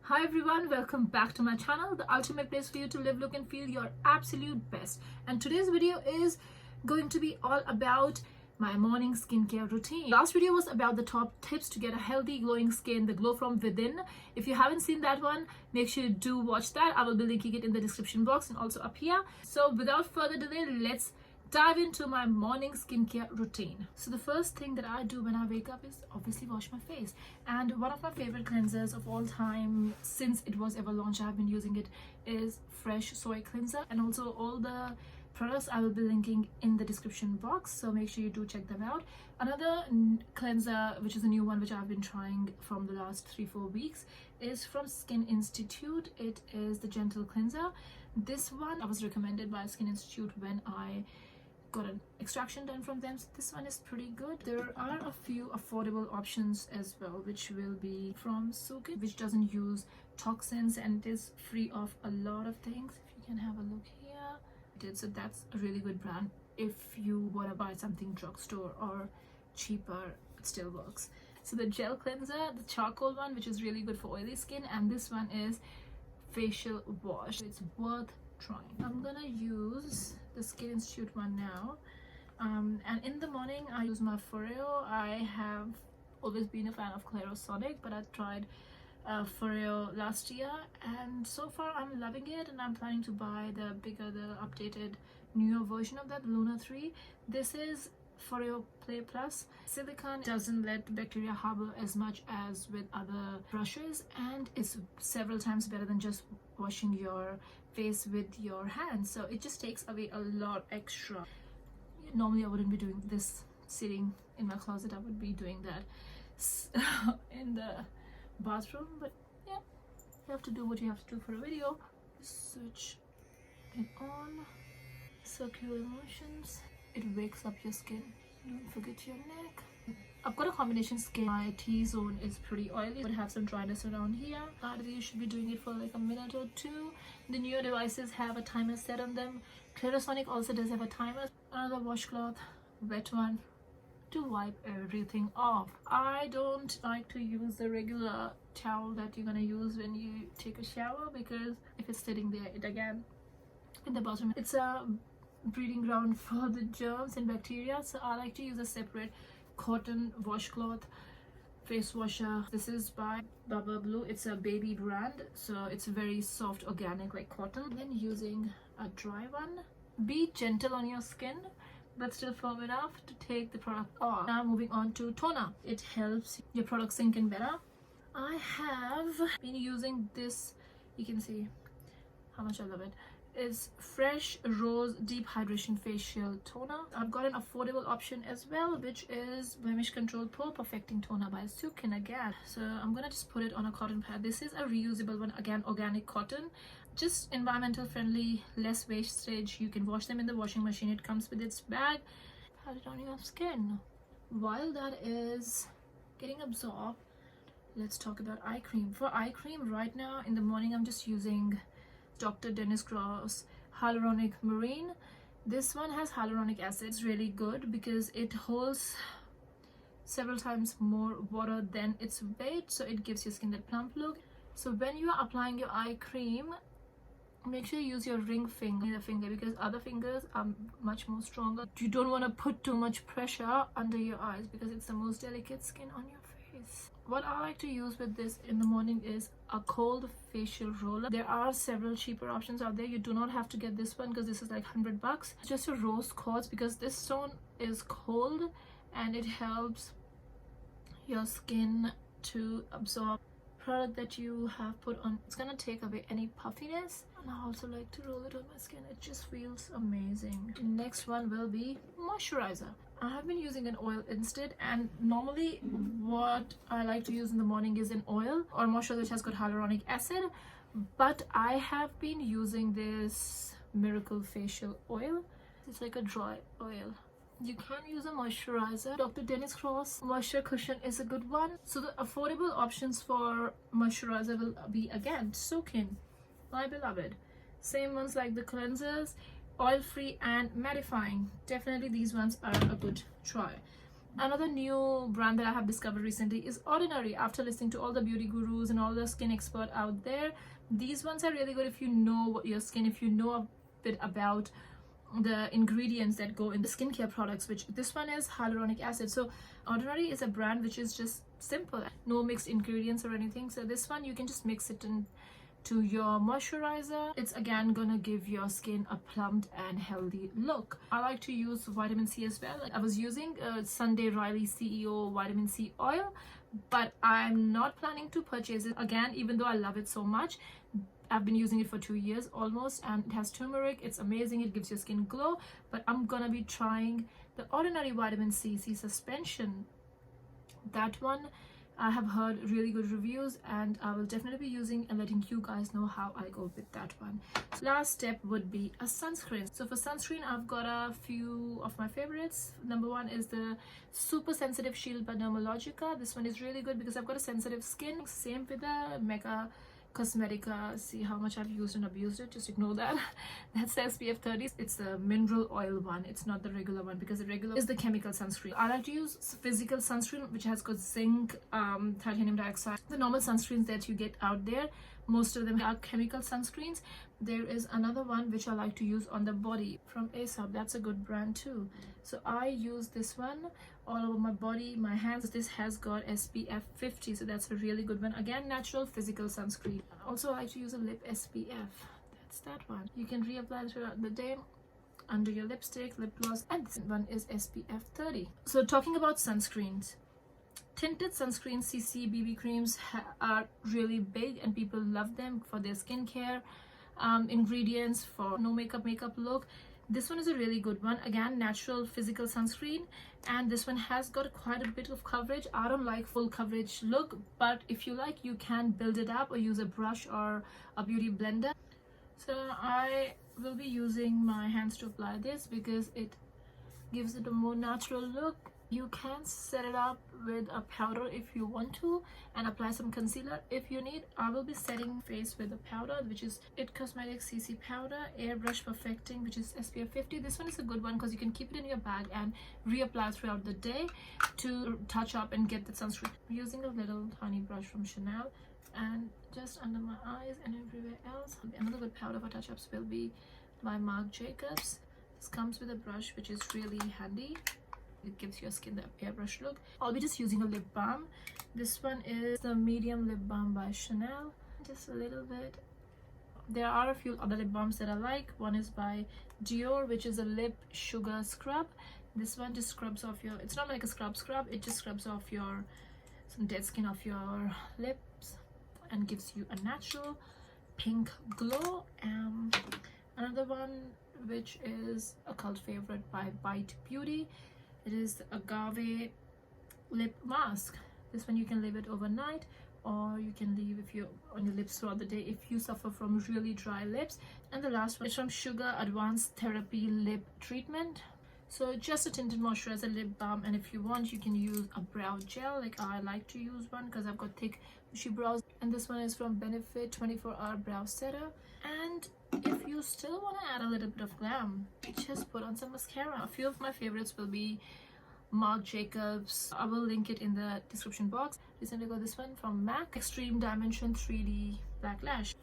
Hi everyone, welcome back to my channel, the ultimate place for you to live, look and feel your absolute best. And today's video is going to be all about my morning skincare routine. Last video was about the top tips to get a healthy glowing skin, the glow from within. If you haven't seen that one, make sure you do watch that. I will be linking it in the description box and also up here. So without further delay, let's dive into my morning skincare routine. So the first thing that I do when I wake up is obviously wash my face, and one of my favorite cleansers of all time since it was ever launched, I've been using it, is Fresh Soy Cleanser, and also all the products I will be linking in the description box, so make sure you do check them out. Another cleanser, which is a new one which I've been trying from the last 3-4 weeks, is from Skin Institute. It is the Gentle Cleanser. This one I was recommended by Skin Institute when I got an extraction done from them, so this one is pretty good. There are a few affordable options as well, which will be from Sunscreen, which doesn't use toxins and it is free of a lot of things. If you can have a look here, so that's a really good brand if you want to buy something drugstore or cheaper, it still works. So the gel cleanser, the charcoal one, which is really good for oily skin, and this one is facial wash. It's worth trying. I'm gonna use the Skin Institute one now, and in the morning I use my Foreo. I have always been a fan of Clairosonic, but I tried Foreo last year and so far I'm loving it, and I'm planning to buy the updated newer version of that, Luna 3. This is Foreo Play Plus. Silicone doesn't let bacteria harbor as much as with other brushes, and it's several times better than just washing your face with your hands, so it just takes away a lot extra. Normally I wouldn't be doing this sitting in my closet, I would be doing that in the bathroom, but yeah, you have to do what you have to do for a video. Switch it on, circular motions, it wakes up your skin. Don't forget your neck. I've got a combination skin. My T-zone is pretty oily, but have some dryness around here. You should be doing it for like a minute or two. The newer devices have a timer set on them. Clairosonic also does have a timer. Another washcloth, wet one, to wipe everything off. I don't like to use the regular towel that you're gonna use when you take a shower, because if it's sitting there, it again in the bottom, it's a breeding ground for the germs and bacteria. So I like to use a separate cotton washcloth face washer. This is by Bubble Blue. It's a baby brand, so it's very soft, organic, like cotton. Then using a dry one. Be gentle on your skin, but still firm enough to take the product off. Now moving on to toner. It helps your product sink in better. I have been using this, you can see how much I love it. Is Fresh Rose Deep Hydration Facial Toner. I've got an affordable option as well, which is Blemish Control Pore Perfecting Toner by Sunscreen again. So I'm gonna just put it on a cotton pad. This is a reusable one, again organic cotton, just environmental friendly, less wastage. You can wash them in the washing machine. It comes with its bag. Pat it on your skin. While that is getting absorbed, let's talk about eye cream. For eye cream right now in the morning, I'm just using Dr. Dennis Gross Hyaluronic Marine. This one has hyaluronic acid. It's really good because it holds several times more water than its weight, so it gives your skin that plump look. So when you are applying your eye cream, make sure you use your ring finger, because other fingers are much more stronger. You don't want to put too much pressure under your eyes because it's the most delicate skin on your face. What I like to use with this in the morning is a cold facial roller. There are several cheaper options out there. You do not have to get this one because this is like $100. Just a rose quartz, because this stone is cold and it helps your skin to absorb product that you have put on. It's gonna take away any puffiness, and I also like to roll it on my skin. It just feels amazing. The next one will be moisturizer. I have been using an oil instead, and normally what I like to use in the morning is an oil or moisturizer which has got hyaluronic acid, but I have been using this Miracle Facial Oil. It's like a dry oil. You can use a moisturizer. Dr. Dennis Gross Moisture Cushion is a good one. So the affordable options for moisturizer will be again Sunscreen, my beloved. Same ones like the cleansers, oil free and mattifying. Definitely these ones are a good try. Another new brand that I have discovered recently is Ordinary. After listening to all the beauty gurus and all the skin experts out there, these ones are really good if you know what your skin, if you know a bit about the ingredients that go in the skincare products, which this one is hyaluronic acid. So Ordinary is a brand which is just simple, no mixed ingredients or anything. So this one you can just mix it in to your moisturizer. It's again gonna give your skin a plumped and healthy look. I like to use vitamin C as well. I was using Sunday Riley CEO vitamin C oil, but I'm not planning to purchase it again, even though I love it so much. I've been using it for 2 years almost, and it has turmeric. It's amazing. It gives your skin glow. But I'm gonna be trying the Ordinary vitamin C suspension. That one I have heard really good reviews, and I will definitely be using and letting you guys know how I go with that one. So last step would be a sunscreen. So for sunscreen, I've got a few of my favorites. Number one is the Super Sensitive Shield by Dermalogica. This one is really good because I've got a sensitive skin. Same with the Mega Cosmetica. See how much I've used and abused it, just ignore that. That's the SPF 30. It's the mineral oil one, it's not the regular one, because the regular is the chemical sunscreen. I like to use physical sunscreen which has got zinc, titanium dioxide. The normal sunscreens that you get out there, most of them are chemical sunscreens. There is another one which I like to use on the body from ASAP. That's a good brand too. So I use this one all over my body, my hands. This has got SPF 50, so that's a really good one. Again, natural physical sunscreen. Also, I like to use a lip SPF. That's that one. You can reapply throughout the day under your lipstick, lip gloss, and this one is SPF 30. So talking about sunscreens, tinted sunscreen CC BB creams are really big, and people love them for their skincare ingredients, for no makeup look. This one is a really good one. Again, natural physical sunscreen, and this one has got quite a bit of coverage. I don't like full coverage look, but if you like, you can build it up or use a brush or a beauty blender. So I will be using my hands to apply this because it gives it a more natural look. You can set it up with a powder if you want to, and apply some concealer if you need. I will be setting face with a powder, which is It Cosmetics CC powder Airbrush Perfecting, which is SPF 50. This one is a good one because you can keep it in your bag and reapply throughout the day to touch up and get the sunscreen. I'm using a little tiny brush from Chanel, and just under my eyes and everywhere else. Another good powder for touch-ups will be by Marc Jacobs. This comes with a brush which is really handy. It gives your skin the airbrush look. I'll be just using a lip balm. This one is the medium lip balm by Chanel. Just a little bit. There are a few other lip balms that I like. One is by Dior, which is a lip sugar scrub. This one just scrubs off your, it's not like a scrub, it just scrubs off your some dead skin off your lips and gives you a natural pink glow. Another one which is a cult favorite by Bite Beauty. It is the Agave lip mask. This one you can leave it overnight, or you can leave if you're on your lips throughout the day if you suffer from really dry lips. And the last one is from Sugar Advanced Therapy Lip Treatment. So just a tinted moisturizer lip balm, and if you want you can use a brow gel. Like I like to use one because I've got thick bushy brows. And this one is from Benefit 24-Hour Brow Setter. And if you still want to add a little bit of glam, just put on some mascara. A few of my favorites will be Marc Jacobs. I will link it in the description box. Recently got this one from MAC, Extreme Dimension 3D Black Lash.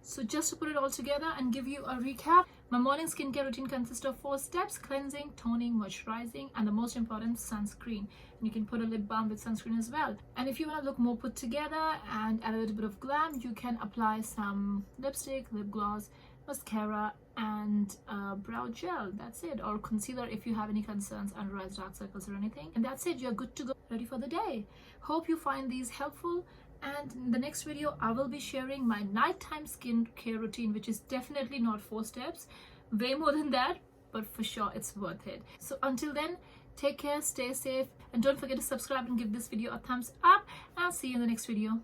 So just to put it all together and give you a recap, my morning skincare routine consists of 4 steps: cleansing, toning, moisturizing, and the most important, sunscreen. And you can put a lip balm with sunscreen as well. And if you want to look more put together and add a little bit of glam, you can apply some lipstick, lip gloss, mascara, and brow gel. That's it. Or concealer if you have any concerns, under eyes, dark circles, or anything. And that's it. You're good to go, ready for the day. Hope you find these helpful. And in the next video, I will be sharing my nighttime skincare routine, which is definitely not 4 steps, way more than that, but for sure it's worth it. So until then, take care, stay safe, and don't forget to subscribe and give this video a thumbs up. I'll see you in the next video.